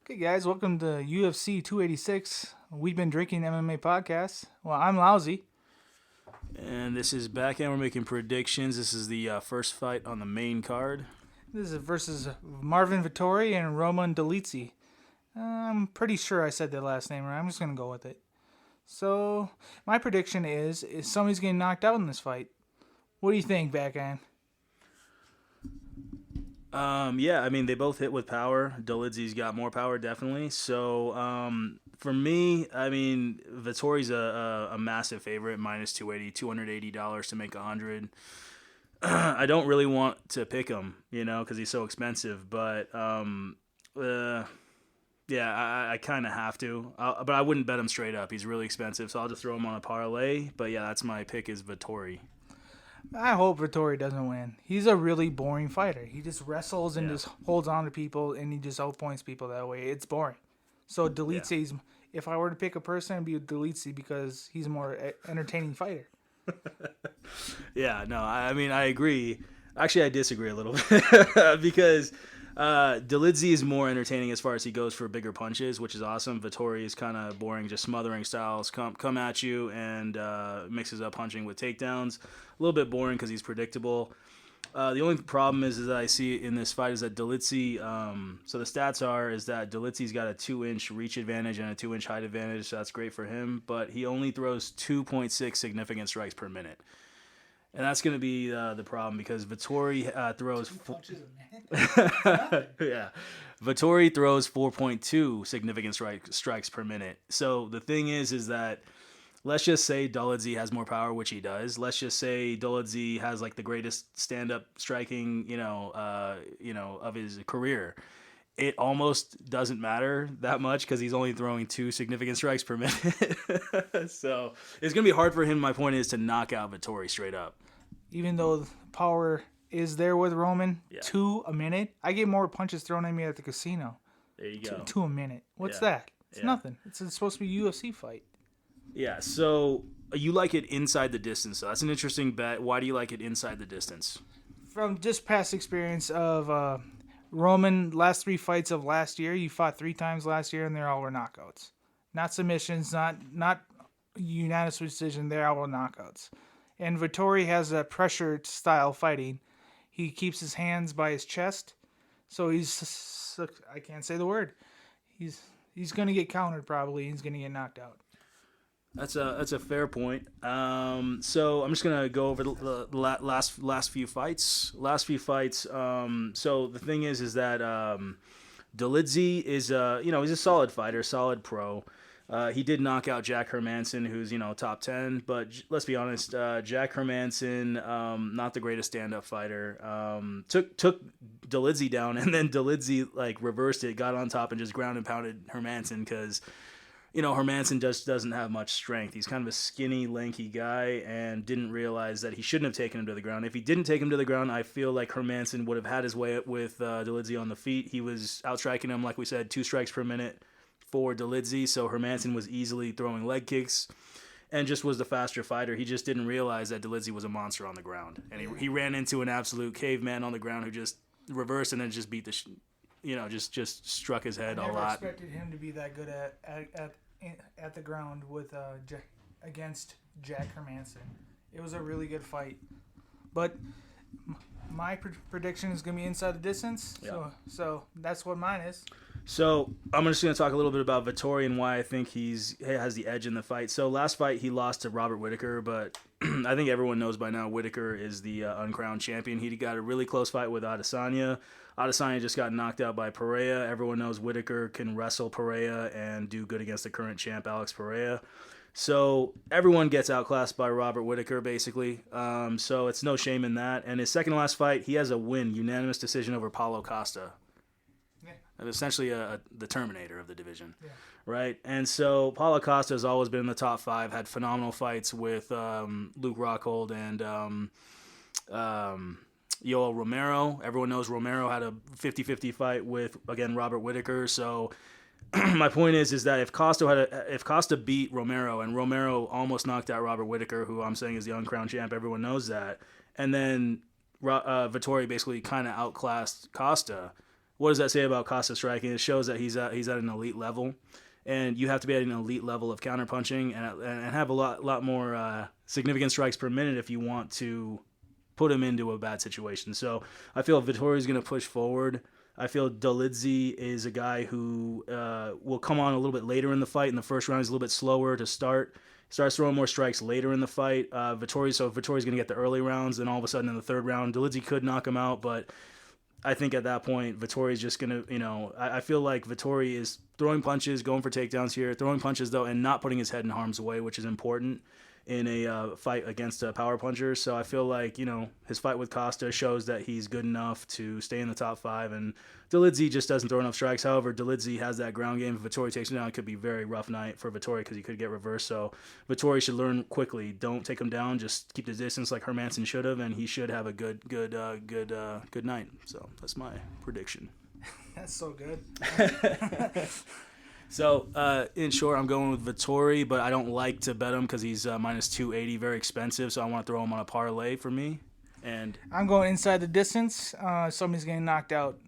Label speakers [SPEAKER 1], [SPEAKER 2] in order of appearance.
[SPEAKER 1] Okay, guys, welcome to UFC 286. We've been drinking MMA podcast. Well, I'm Lousy.
[SPEAKER 2] And this is back, and we're making predictions. This is the first fight on the main card.
[SPEAKER 1] This is versus Marvin Vettori and Roman Dolidze. I'm pretty sure I said their last name right. I'm just gonna go with it. So my prediction is somebody's getting knocked out in this fight. What do you think, Backhand?
[SPEAKER 2] Yeah, I mean, they both hit with power. Dolidze's got more power, definitely. So, for me, I mean, Vittori's a massive favorite, minus 280, $280 to make 100. I don't really want to pick him, because he's so expensive. But, yeah, I kind of have to. But I wouldn't bet him straight up. He's really expensive, so I'll just throw him on a parlay. But, yeah, that's my pick is Vettori.
[SPEAKER 1] I hope Vettori doesn't win. He's a really boring fighter. He just wrestles and just holds on to people, and he just outpoints people that way. It's boring. So Dolidze's, if I were to pick a person, it'd be Dolidze because he's a more entertaining fighter.
[SPEAKER 2] Yeah, no, I mean, I agree. Actually, I disagree a little bit because Dolidze is more entertaining as far as he goes for bigger punches, which is awesome. Vettori is kind of boring, just smothering styles, come at you and mixes up punching with takedowns. A little bit boring because he's predictable. The only problem is that I see in this fight is that Dolidze, so the stats is that Dolidze's got a 2-inch reach advantage and a 2-inch height advantage, so that's great for him, but he only throws 2.6 significant strikes per minute. And that's going to be the problem because Vettori throws... yeah. Vettori throws 4.2 significant strikes per minute. So the thing is that let's just say Dolidze has more power, which he does. Let's just say Dolidze has like the greatest stand-up striking, of his career. It almost doesn't matter that much because he's only throwing 2 significant strikes per minute. So it's going to be hard for him. My point is to knock out Vettori straight up.
[SPEAKER 1] Even though power is there with Roman, 2 a minute. I get more punches thrown at me at the casino.
[SPEAKER 2] There you go.
[SPEAKER 1] 2 a minute. What's that? It's nothing. It's supposed to be a UFC fight.
[SPEAKER 2] Yeah, so you like it inside the distance. So that's an interesting bet. Why do you like it inside the distance?
[SPEAKER 1] From just past experience of Roman, last 3 fights of last year, he fought 3 times last year, and they all were knockouts. Not submissions, not unanimous decision. They're all knockouts. And Vettori has a pressure style fighting. He keeps his hands by his chest, so I can't say the word. He's going to get countered probably. He's going to get knocked out.
[SPEAKER 2] That's a fair point. So I'm just gonna go over the last few fights. So the thing is that Dolidze is he's a solid fighter, solid pro. He did knock out Jack Hermansson, who's top 10. But let's be honest, Jack Hermansson, not the greatest stand-up fighter. Took Dolidze down, and then Dolidze reversed it, got on top, and just ground and pounded Hermansson because. Hermansson just doesn't have much strength. He's kind of a skinny, lanky guy and didn't realize that he shouldn't have taken him to the ground. If he didn't take him to the ground, I feel like Hermansson would have had his way with Dolidze on the feet. He was outstriking him, like we said, 2 strikes per minute for Dolidze, so Hermansson was easily throwing leg kicks and just was the faster fighter. He just didn't realize that Dolidze was a monster on the ground. And he ran into an absolute caveman on the ground who just reversed and then just beat just struck his head a lot.
[SPEAKER 1] I never expected him to be that good at the ground with against Jack Hermansson. It was a really good fight, but my prediction is going to be inside the distance. Yeah. So that's what mine is.
[SPEAKER 2] So I'm just going to talk a little bit about Vettori and why I think he has the edge in the fight. So last fight he lost to Robert Whittaker, but I think everyone knows by now Whittaker is the uncrowned champion. He got a really close fight with Adesanya. Adesanya just got knocked out by Pereira. Everyone knows Whittaker can wrestle Pereira and do good against the current champ, Alex Pereira. So everyone gets outclassed by Robert Whittaker, basically. So it's no shame in that. And his second to last fight, he has a win, unanimous decision over Paulo Costa. Yeah. Essentially the Terminator of the division. Yeah. Right? And so Paulo Costa has always been in the top 5, had phenomenal fights with Luke Rockhold and Yoel Romero. Everyone knows Romero had a 50-50 fight with, again, Robert Whittaker. So my point is that if Costa beat Romero and Romero almost knocked out Robert Whittaker, who I'm saying is the uncrowned champ, everyone knows that, and then Vettori basically kind of outclassed Costa, what does that say about Costa striking? It shows that he's at an elite level, and you have to be at an elite level of counterpunching and have a lot more significant strikes per minute if you want to put him into a bad situation. So I feel Vettori's going to push forward. I feel Dolidze is a guy who will come on a little bit later in the fight. In the first round, he's a little bit slower to start. Starts throwing more strikes later in the fight. Vettori's going to get the early rounds, then all of a sudden in the third round, Dolidze could knock him out, but I think at that point, Vettori's just going to, I feel like Vettori is throwing punches, going for takedowns here, throwing punches, though, and not putting his head in harm's way, which is important in a fight against a power puncher. So I feel like, his fight with Costa shows that he's good enough to stay in the top 5, and Dolidze just doesn't throw enough strikes. However, Dolidze has that ground game. If Vettori takes him down, it could be a very rough night for Vettori because he could get reversed. So Vettori should learn quickly. Don't take him down. Just keep the distance like Hermanson should have, and he should have a good night. So that's my prediction.
[SPEAKER 1] That's so good.
[SPEAKER 2] So, in short, I'm going with Vettori, but I don't like to bet him because he's minus 280, very expensive. So I want to throw him on a parlay for me. And
[SPEAKER 1] I'm going inside the distance. Somebody's getting knocked out